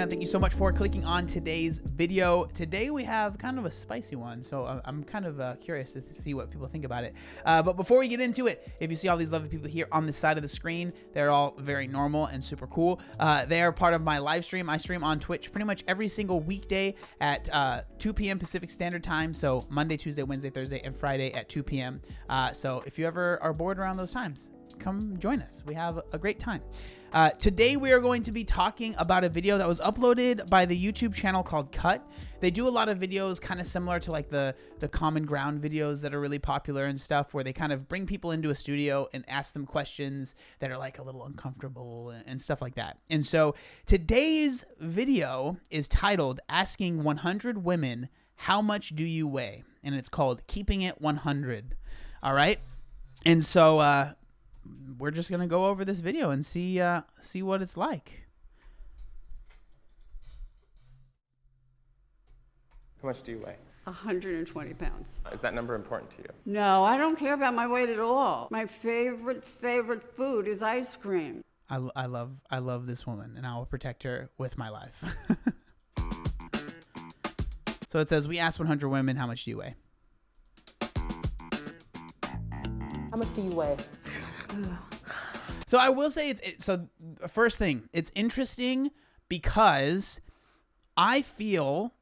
channel. Thank you so much for clicking on today's video. Today we have kind of a spicy one, so I'm kind of curious to see what people think about it. But before we get into it, if you see all these lovely people here on the side of the screen, they're all very normal and super cool. They are part of my live stream. I stream on Twitch pretty much every single weekday at 2 p.m. Pacific Standard Time. So Monday, Tuesday, Wednesday, Thursday, and Friday at 2 p.m. So if you ever are bored around those times, come join us. We have a great time. Today we are going to be talking about a video that was uploaded by the YouTube channel called Cut. They do a lot of videos kind of similar to like the Common Ground videos that are really popular and stuff, where they kind of bring people into a studio and ask them questions that are like a little uncomfortable and stuff like that. And so today's video is titled Asking 100 Women, How Much Do You Weigh? And it's called Keeping It 100. All right. And so, we're just going to go over this video and see what it's like. How much do you weigh? 120 pounds. Is that number important to you? No, I don't care about my weight at all. My favorite food is ice cream. I love this woman, and I will protect her with my life. So it says, we asked 100 women, how much do you weigh? How much do you weigh? So I will say so first thing, it's interesting because I feel,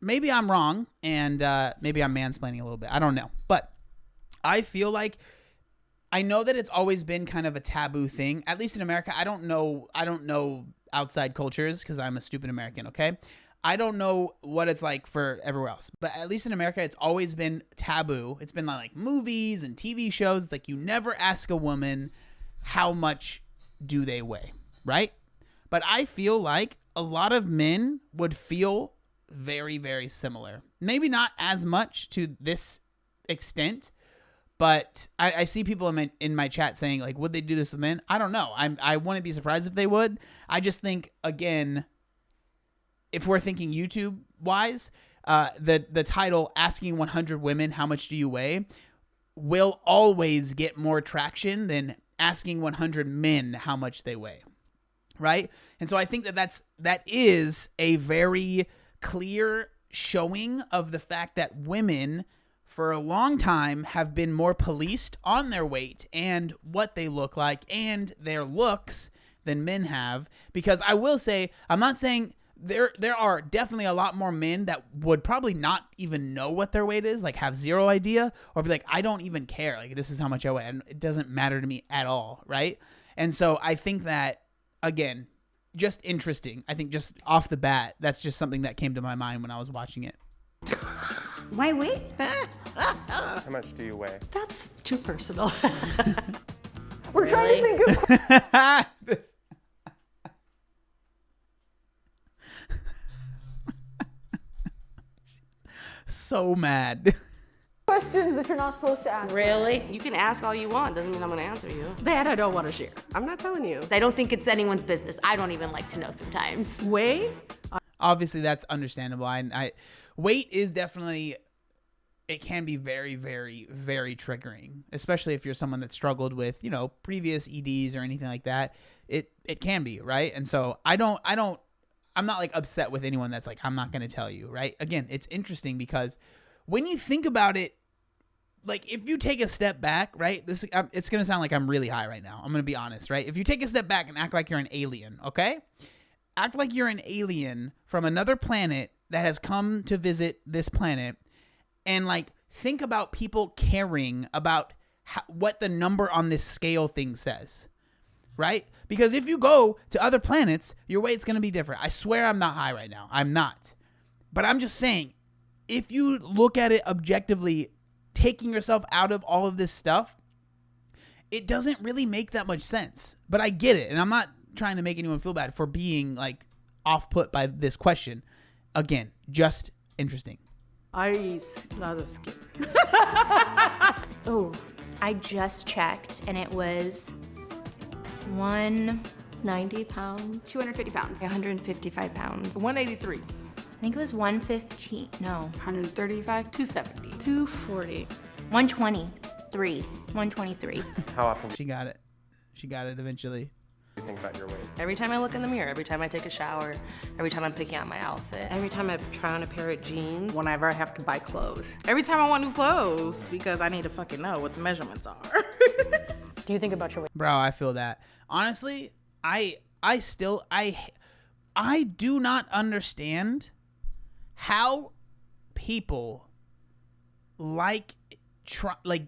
maybe I'm wrong, and maybe I'm mansplaining a little bit. I don't know. But I feel like, I know that it's always been kind of a taboo thing, at least in America. I don't know outside cultures because I'm a stupid American, okay? I don't know what it's like for everywhere else, but at least in America, it's always been taboo. It's been like movies and TV shows. It's like you never ask a woman how much do they weigh, right? But I feel like a lot of men would feel very, very similar. Maybe not as much to this extent, but I see people in my chat saying like, would they do this with men? I don't know. I wouldn't be surprised if they would. I just think, again, if we're thinking YouTube wise, the title Asking 100 Women, How Much Do You Weigh? Will always get more traction than asking 100 men how much they weigh, right? And so I think that is a very clear showing of the fact that women for a long time have been more policed on their weight and what they look like and their looks than men have. Because I will say, I'm not saying there are definitely a lot more men that would probably not even know what their weight is, like have zero idea, or be like, I don't even care. Like, this is how much I weigh, and it doesn't matter to me at all, right? And so I think that, again, just interesting. I think just off the bat, that's just something that came to my mind when I was watching it. My weight? How much do you weigh? That's too personal. We're trying to think of... So mad. questions that you're not supposed to ask. Really? You can ask all you want. Doesn't mean I'm gonna answer you. That I don't want to share. I'm not telling you. I don't think it's anyone's business. I don't even like to know sometimes. Weight? Obviously, that's understandable. Weight is definitely, it can be very, very, very triggering, especially if you're someone that struggled with, previous EDs or anything like that. It can be, right? And so I'm not like upset with anyone that's like, I'm not going to tell you, right? Again, it's interesting because when you think about it, like if you take a step back, right? It's going to sound like I'm really high right now. I'm going to be honest, right? If you take a step back and act like you're an alien, okay? Act like you're an alien from another planet that has come to visit this planet, and like think about people caring about what the number on this scale thing says. Right? Because if you go to other planets, your weight's going to be different. I swear I'm not high right now. I'm not. But I'm just saying, if you look at it objectively, taking yourself out of all of this stuff, it doesn't really make that much sense. But I get it. And I'm not trying to make anyone feel bad for being like off put by this question. Again, just interesting. I rather skip. Oh, I just checked and it was 190 pounds. 250 pounds. 155 pounds. 183. I think it was 115. No. 135. 270. 240. 123. 123. How often? She got it. She got it eventually. You think about your weight. Every time I look in the mirror, every time I take a shower, every time I'm picking out my outfit. Every time I try on a pair of jeans, whenever I have to buy clothes. Every time I want new clothes, because I need to fucking know what the measurements are. Do you think about your weight? Bro, I feel that. Honestly, I do not understand how people like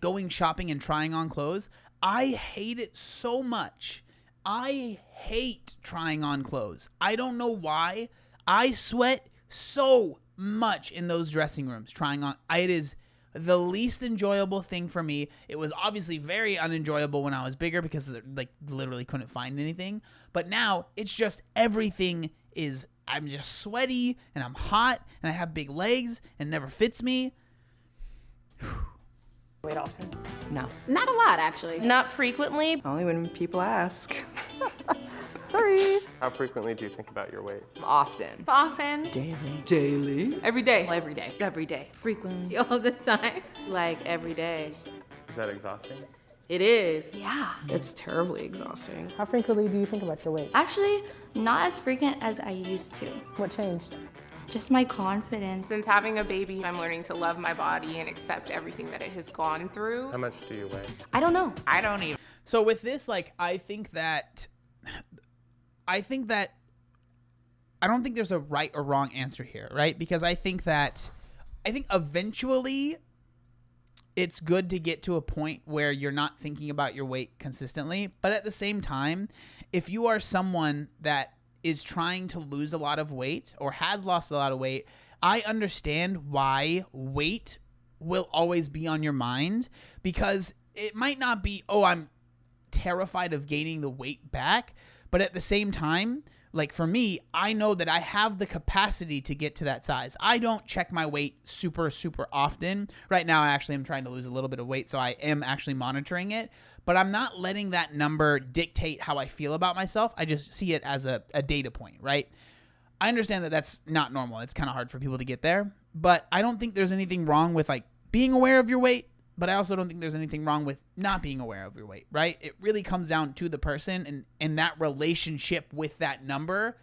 going shopping and trying on clothes. I hate it so much. I hate trying on clothes. I don't know why. I sweat so much in those dressing rooms trying on. It is the least enjoyable thing for me. It was obviously very unenjoyable when I was bigger because literally couldn't find anything. But now it's just everything is, I'm just sweaty and I'm hot and I have big legs and it never fits me. Weight often? No. Not a lot, actually. Not frequently. Only when people ask. Sorry. How frequently do you think about your weight? Often. Often. Daily? Every day. Every day. Every day. Frequently. All the time. Like every day. Is that exhausting? It is. Yeah. It's terribly exhausting. How frequently do you think about your weight? Actually, not as frequent as I used to. What changed? Just my confidence. Since having a baby, I'm learning to love my body and accept everything that it has gone through. How much do you weigh? I don't know. I don't even. So with this, I think that I don't think there's a right or wrong answer here, right? Because I think eventually it's good to get to a point where you're not thinking about your weight consistently. But at the same time, if you are someone that is trying to lose a lot of weight or has lost a lot of weight, I understand why weight will always be on your mind, because it might not be, oh, I'm terrified of gaining the weight back. But at the same time, for me, I know that I have the capacity to get to that size. I don't check my weight super, super often. Right now, I actually am trying to lose a little bit of weight, so I am actually monitoring it. But I'm not letting that number dictate how I feel about myself. I just see it as a data point, right? I understand that that's not normal. It's kind of hard for people to get there. But I don't think there's anything wrong with being aware of your weight. But I also don't think there's anything wrong with not being aware of your weight, right? It really comes down to the person and that relationship with that number,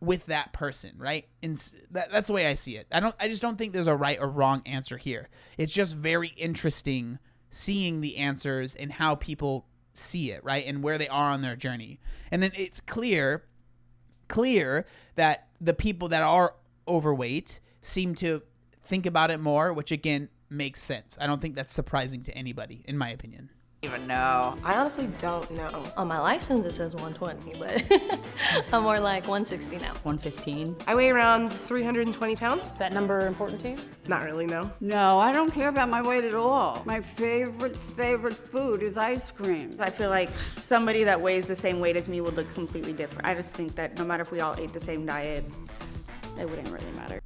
with that person, right? And that's the way I see it. I just don't think there's a right or wrong answer here. It's just very interesting seeing the answers and how people see it, right? And where they are on their journey. And then it's clear that the people that are overweight seem to think about it more, which again makes sense. I don't think that's surprising to anybody, in my opinion. Even know. I honestly don't know. On my license, it says 120, but I'm more like 160 now. 115. I weigh around 320 pounds. Is that number important to you? Not really, no. No, I don't care about my weight at all. My favorite food is ice cream. I feel like somebody that weighs the same weight as me would look completely different. I just think that no matter if we all ate the same diet, it wouldn't really matter.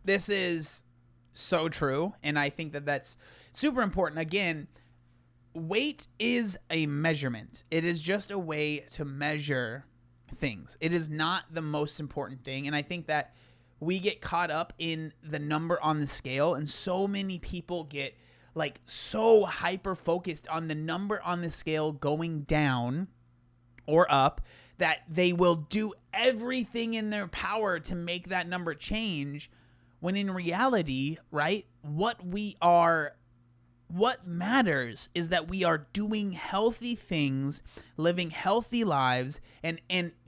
This is so true, and I think that that's super important. Again, weight is a measurement. It is just a way to measure things. It is not the most important thing, and I think that we get caught up in the number on the scale, and so many people get so hyper focused on the number on the scale going down or up that they will do everything in their power to make that number change, when in reality, right, what matters is that we are doing healthy things, living healthy lives, and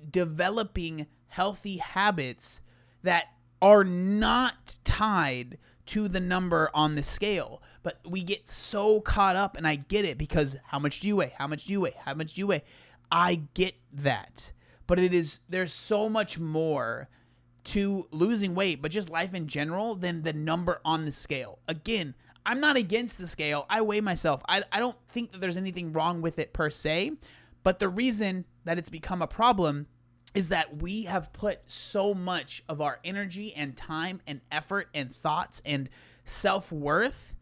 developing healthy habits that are not tied to the number on the scale. But we get so caught up, and I get it, because how much do you weigh? How much do you weigh? How much do you weigh? I get that. But there's so much more to losing weight, but just life in general, than the number on the scale. Again, I'm not against the scale. I weigh myself. I don't think that there's anything wrong with it per se, but the reason that it's become a problem is that we have put so much of our energy and time and effort and thoughts and self-worth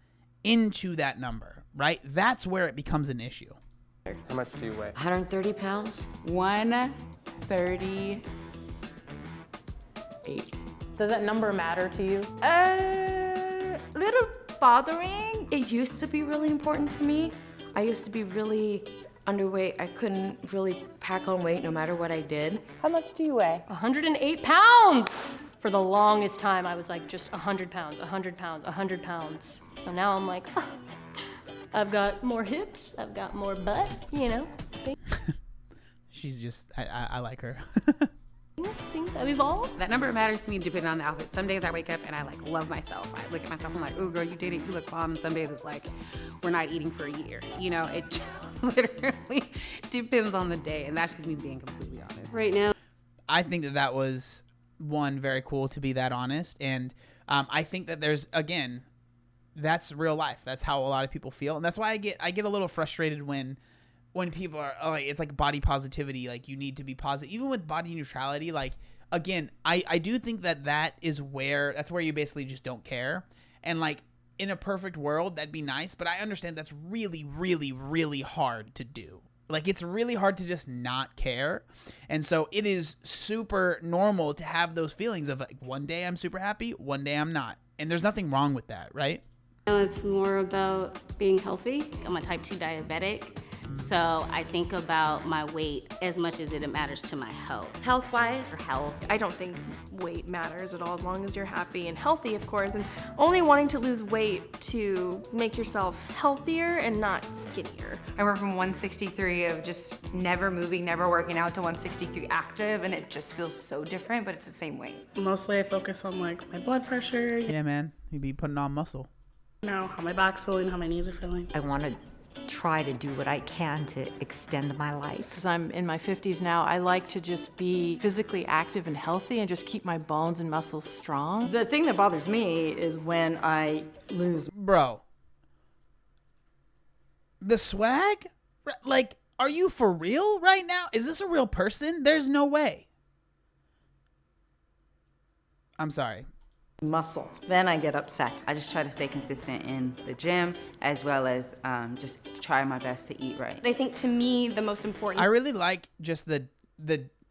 into that number, right? That's where it becomes an issue. How much do you weigh? 130 pounds. 138. Does that number matter to you? Little bothering. It used to be really important to me. I used to be really underweight. I couldn't really pack on weight no matter what I did. How much do you weigh? 108 pounds! For the longest time, I was like just 100 pounds, 100 pounds, 100 pounds. So now I'm like, oh, I've got more hips, I've got more butt, you know. She's just, I like her. Things have evolved. That number matters to me depending on the outfit. Some days I wake up and I like love myself. I look at myself, I'm like, ooh girl, you did it, you look bomb. And some days it's like, we're not eating for a year. You know, it literally depends on the day. And that's just me being completely honest. Right now. I think that was one, very cool to be that honest. And I think that there's, again, that's real life. That's how a lot of people feel. And that's why I get a little frustrated when people are like, it's like body positivity, like you need to be positive. Even with body neutrality, like, again, I do think that's where you basically just don't care. And like in a perfect world, that'd be nice, but I understand that's really, really, really hard to do. Like it's really hard to just not care. And so it is super normal to have those feelings of like, one day I'm super happy, one day I'm not. And there's nothing wrong with that, right? Now it's more about being healthy. I'm a type 2 diabetic. So I think about my weight as much as it matters to my health. Health-wise? For health. I don't think weight matters at all as long as you're happy and healthy, of course, and only wanting to lose weight to make yourself healthier and not skinnier. I went from 163 of just never moving, never working out to 163 active, and it just feels so different, but it's the same weight. Mostly I focus on like my blood pressure. Yeah, man. You be putting on muscle. You know, how my back's feeling, how my knees are feeling. I want to try to do what I can to extend my life. Because I'm in my 50s now, I like to just be physically active and healthy and just keep my bones and muscles strong. The thing that bothers me is when I lose. Bro. The swag? Like, are you for real right now? Is this a real person? There's no way. I'm sorry. Muscle. Then I get upset. I just try to stay consistent in the gym as well as just try my best to eat right. I think to me the most important. I really like just the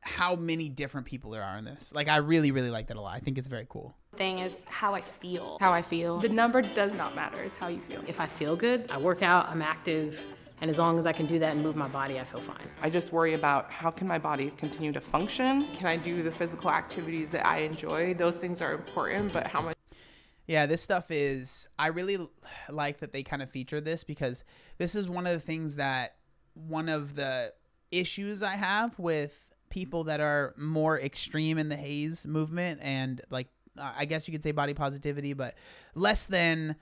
how many different people there are in this. Like I really, really like that a lot. I think it's very cool. Thing is how I feel. How I feel. The number does not matter, it's how you feel. If I feel good, I work out, I'm active. And as long as I can do that and move my body, I feel fine. I just worry about how can my body continue to function? Can I do the physical activities that I enjoy? Those things are important, but how much? Yeah, this stuff is, I really like that they kind of feature this because this is one of the things that, one of the issues I have with people that are more extreme in the HAZE movement and like, I guess you could say body positivity, but less than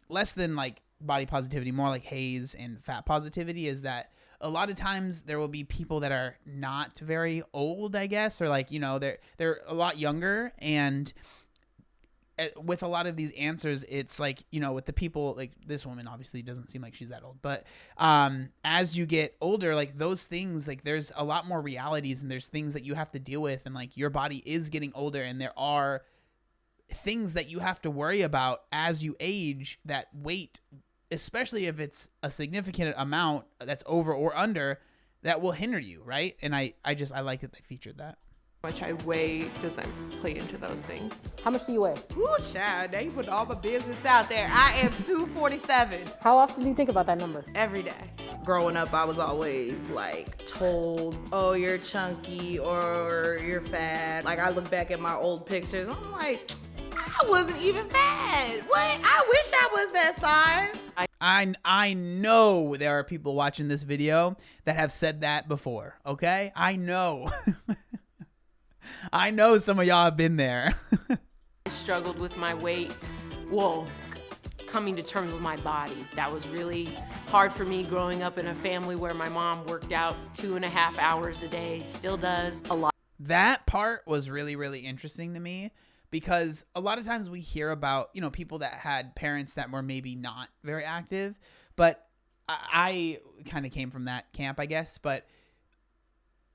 like, body positivity, more like HAZE and fat positivity, is that a lot of times there will be people that are not very old, I guess, or like, you know, they're a lot younger, and with a lot of these answers, it's like, you know, with the people like this woman obviously doesn't seem like she's that old, but as you get older, like those things, like there's a lot more realities and there's things that you have to deal with, and like your body is getting older, and there are things that you have to worry about as you age, that weight, especially if it's a significant amount that's over or under, that will hinder you, right? And I like that they featured that. How much I weigh doesn't play into those things. How much do you weigh? Ooh, child, now you put all my business out there. I am 247. How often do you think about that number? Every day. Growing up, I was always like told, oh, you're chunky or you're fat. Like I look back at my old pictures, I'm like, I wasn't even fat. What? I wish I was that size. I know there are people watching this video that have said that before, okay? I know. I know some of y'all have been there. I struggled with my weight. Well, coming to terms with my body. That was really hard for me growing up in a family where my mom worked out 2.5 hours a day, still does a lot. That part was really, really interesting to me. Because a lot of times we hear about, you know, people that had parents that were maybe not very active, but I kind of came from that camp, I guess, but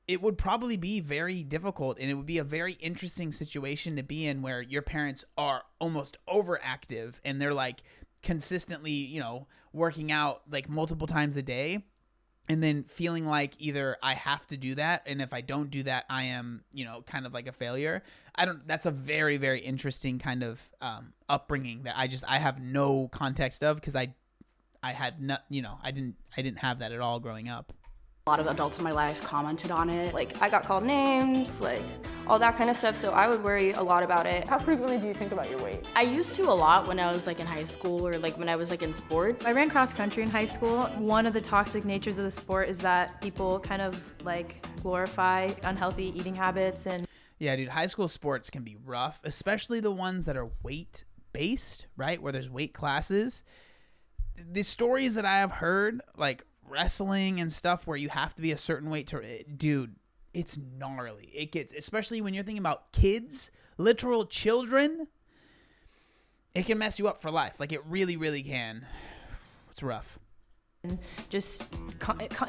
it would probably be very difficult, and it would be a very interesting situation to be in where your parents are almost overactive and they're like consistently, you know, working out like multiple times a day. And then feeling like either I have to do that, and if I don't do that, I am, you know, kind of like a failure. That's a very, very interesting kind of upbringing that I have no context of, because I I had not, I didn't have that at all growing up. A lot of adults in my life commented on it. Like, I got called names, like, all that kind of stuff, so I would worry a lot about it. How frequently do you think about your weight? I used to a lot when I was, like, in high school or, like, when I was, like, in sports. I ran cross country in high school. One of the toxic natures of the sport is that people kind of, like, glorify unhealthy eating habits and... Yeah, dude, high school sports can be rough, especially the ones that are weight-based, right, where there's weight classes. The stories that I have heard, like, wrestling and stuff where you have to be a certain weight to, dude, it's gnarly. It gets, especially when you're thinking about kids, literal children, it can mess you up for life. Like, it really, really can. It's rough. Just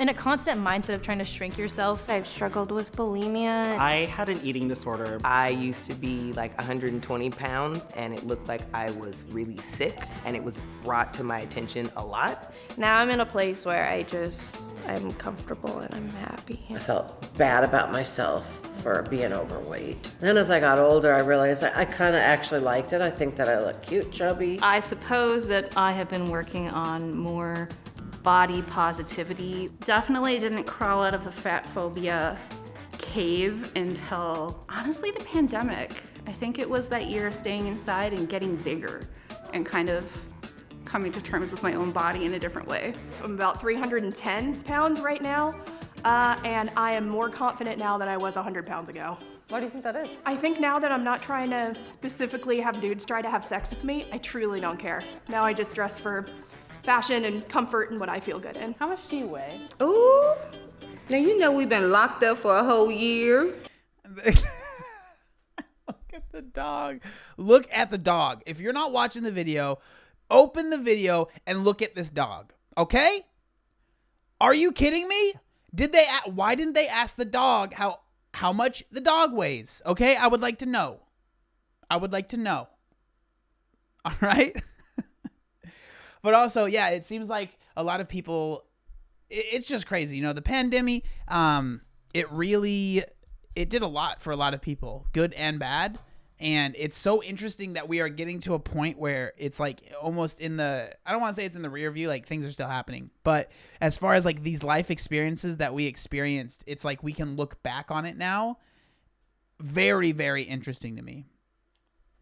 in a constant mindset of trying to shrink yourself. I've struggled with bulimia. I had an eating disorder. I used to be like 120 pounds and it looked like I was really sick, and it was brought to my attention a lot. Now I'm in a place where I'm comfortable and I'm happy. I felt bad about myself for being overweight. Then as I got older, I realized I kind of actually liked it. I think that I look cute, chubby. I suppose that I have been working on more body positivity. Definitely didn't crawl out of the fat phobia cave until, honestly, the pandemic. I think it was that year of staying inside and getting bigger and kind of coming to terms with my own body in a different way. I'm about 310 pounds right now, and I am more confident now than I was 100 pounds ago. Why do you think that is? I think now that I'm not trying to specifically have dudes try to have sex with me, I truly don't care. Now I just dress for fashion and comfort and what I feel good in. How much do you weigh? Ooh, now you know we've been locked up for a whole year. Look at the dog. Look at the dog. If you're not watching the video, open the video and look at this dog, okay? Are you kidding me? Why didn't they ask the dog how much the dog weighs? Okay, I would like to know. All right? But also, yeah, it seems like a lot of people, it's just crazy. The pandemic, it did a lot for a lot of people, good and bad. And it's so interesting that we are getting to a point where it's like almost I don't want to say it's in the rear view, like things are still happening. But as far as like these life experiences that we experienced, it's like we can look back on it now. Very, very interesting to me.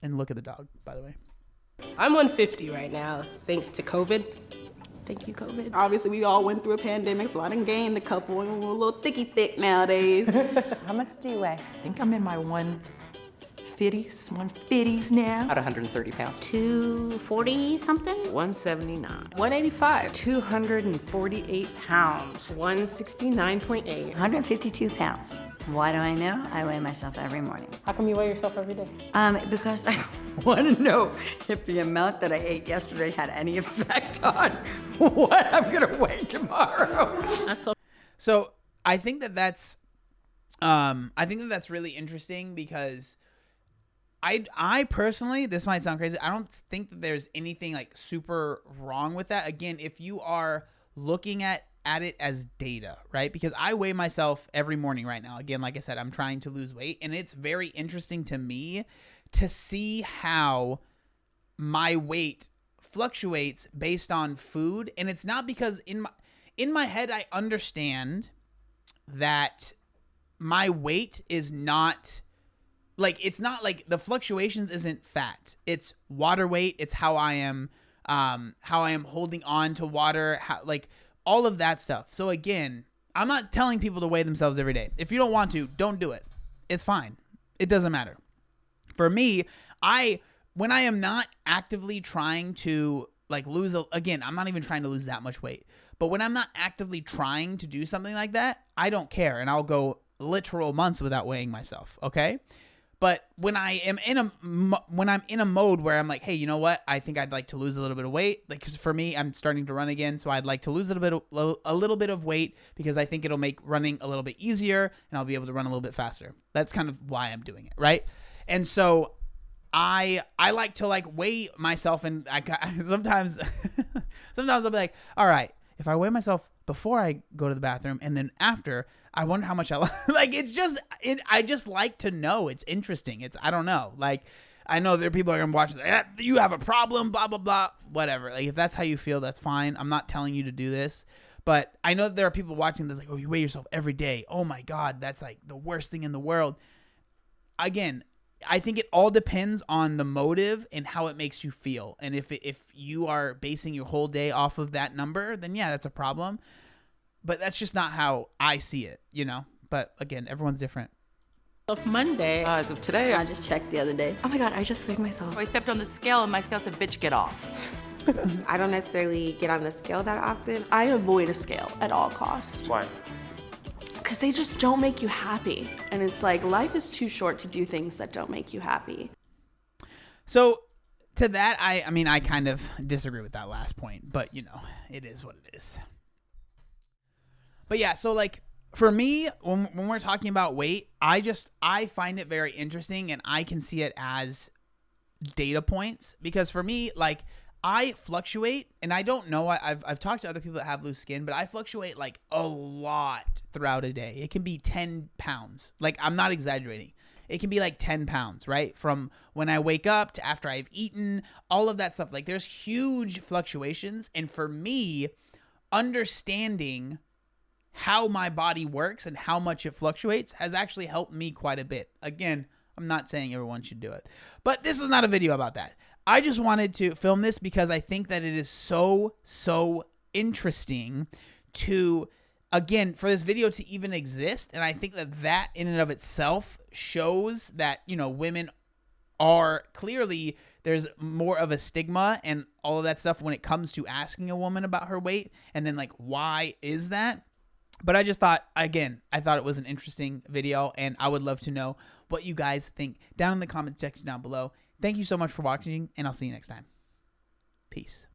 And look at the dog, by the way. I'm 150 right now, thanks to COVID. Thank you, COVID. Obviously, we all went through a pandemic, so I done gained a couple. I'm a little thick nowadays. How much do you weigh? I think I'm in my 150s now. About 130 pounds. 240 something? 179. 185. 248 pounds. 169.8. 152 pounds. Why do I know? I weigh myself every morning. How come you weigh yourself every day? Because I want to know if the amount that I ate yesterday had any effect on what I'm going to weigh tomorrow. So I think that's really interesting because I personally, this might sound crazy, I don't think that there's anything like super wrong with that. Again, if you are looking at it as data, right? Because I weigh myself every morning right now. Again, like I said, I'm trying to lose weight, and it's very interesting to me to see how my weight fluctuates based on food. And it's not because in my head, I understand that my weight is not like, it's not like the fluctuations isn't fat. It's water weight. It's how I am holding on to water, like all of that stuff. So again, I'm not telling people to weigh themselves every day. If you don't want to, don't do it. It's fine. It doesn't matter. For me, when I am not actively trying to like lose, again, I'm not even trying to lose that much weight, but when I'm not actively trying to do something like that, I don't care. And I'll go literal months without weighing myself. Okay. But when I'm in a mode where I'm like, hey, you know what? I think I'd like to lose a little bit of weight. Like, 'cause for me, I'm starting to run again, so I'd like to lose a little bit of weight because I think it'll make running a little bit easier and I'll be able to run a little bit faster. That's kind of why I'm doing it, right? And so I like to like weigh myself, and sometimes I'll be like, all right, if I weigh myself before I go to the bathroom and then after, I wonder how much I like. It's just I just like to know. It's interesting. I don't know. Like I know there are people that are gonna watch it. You have a problem, blah blah blah, whatever. Like if that's how you feel, that's fine. I'm not telling you to do this, but I know that there are people watching this like, oh, you weigh yourself every day. Oh my God, that's like the worst thing in the world. Again, I think it all depends on the motive and how it makes you feel. And if you are basing your whole day off of that number, then yeah, that's a problem. But that's just not how I see it, you know? But again, everyone's different. Of Monday, as of today, I just checked the other day. Oh my God, I just weighed myself. I stepped on the scale and my scale said, bitch, get off. I don't necessarily get on the scale that often. I avoid a scale at all costs. Why? Because they just don't make you happy. And it's like, life is too short to do things that don't make you happy. So to that, I mean, I kind of disagree with that last point, but you know, it is what it is. But yeah, so like for me, when we're talking about weight, I find it very interesting and I can see it as data points because for me, like I fluctuate and I don't know, I've talked to other people that have loose skin, but I fluctuate like a lot throughout a day. It can be 10 pounds. Like I'm not exaggerating. It can be like 10 pounds, right? From when I wake up to after I've eaten, all of that stuff. Like there's huge fluctuations. And for me, understanding how my body works and how much it fluctuates has actually helped me quite a bit. Again, I'm not saying everyone should do it, but this is not a video about that. I just wanted to film this because I think that it is so interesting to, again, for this video to even exist. And I think that in and of itself shows that, you know, women are clearly, there's more of a stigma and all of that stuff when it comes to asking a woman about her weight. And then like, why is that? But I just thought, again, I thought it was an interesting video and I would love to know what you guys think down in the comment section down below. Thank you so much for watching and I'll see you next time. Peace.